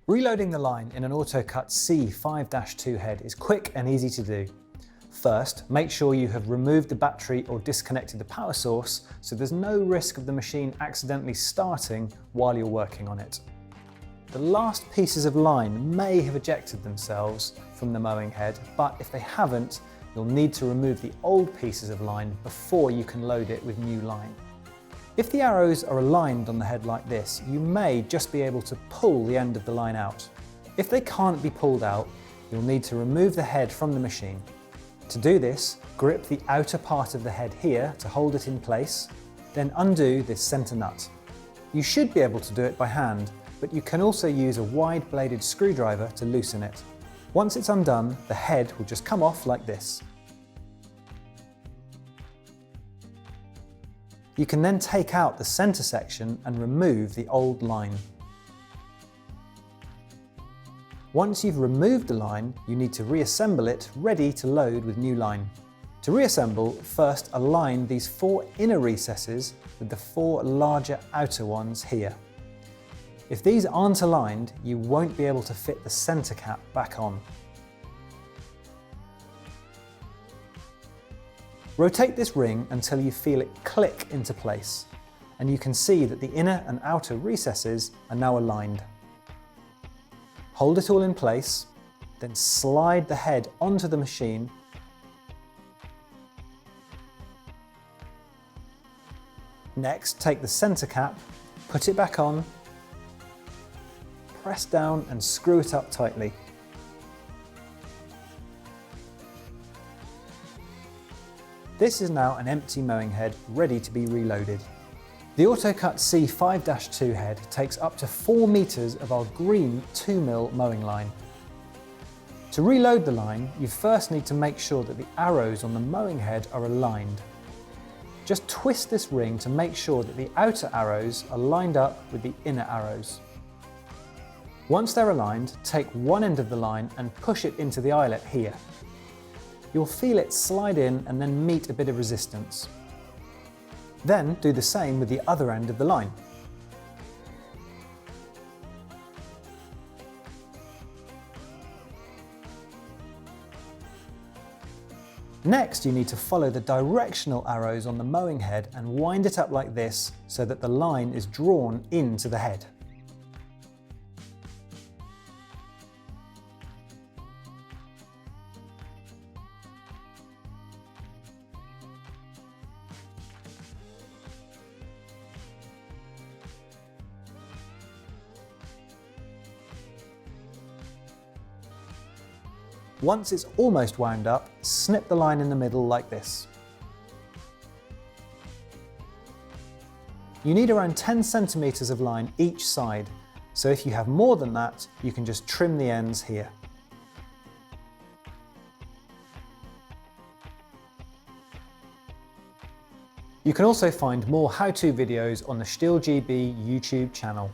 Reloading the line in an AutoCut C 5-2 head is quick and easy to do. First, make sure you have removed the battery or disconnected the power source so there's no risk of the machine accidentally starting while you're working on it. The last pieces of line may have ejected themselves from the mowing head, but if they haven't, you'll need to remove the old pieces of line before you can load it with new line. If the arrows are aligned on the head like this, you may just be able to pull the end of the line out. If they can't be pulled out, you'll need to remove the head from the machine. To do this, grip the outer part of the head here to hold it in place, then undo this centre nut. You should be able to do it by hand, but you can also use a wide-bladed screwdriver to loosen it. Once it's undone, the head will just come off like this. You can then take out the centre section and remove the old line. Once you've removed the line, you need to reassemble it ready to load with new line. To reassemble, first align these 4 inner recesses with the 4 larger outer ones here. If these aren't aligned, you won't be able to fit the centre cap back on. Rotate this ring until you feel it click into place, and you can see that the inner and outer recesses are now aligned. Hold it all in place, then slide the head onto the machine. Next, take the centre cap, put it back on, press down and screw it up tightly. This is now an empty mowing head ready to be reloaded. The AutoCut C 5-2 head takes up to 4 meters of our green 2mm mowing line. To reload the line, you first need to make sure that the arrows on the mowing head are aligned. Just twist this ring to make sure that the outer arrows are lined up with the inner arrows. Once they're aligned, take one end of the line and push it into the eyelet here. You'll feel it slide in and then meet a bit of resistance. Then do the same with the other end of the line. Next, you need to follow the directional arrows on the mowing head and wind it up like this so that the line is drawn into the head. Once it's almost wound up, snip the line in the middle like this. You need around 10 centimeters of line each side, so if you have more than that, you can just trim the ends here. You can also find more how-to videos on the STIHL GB YouTube channel.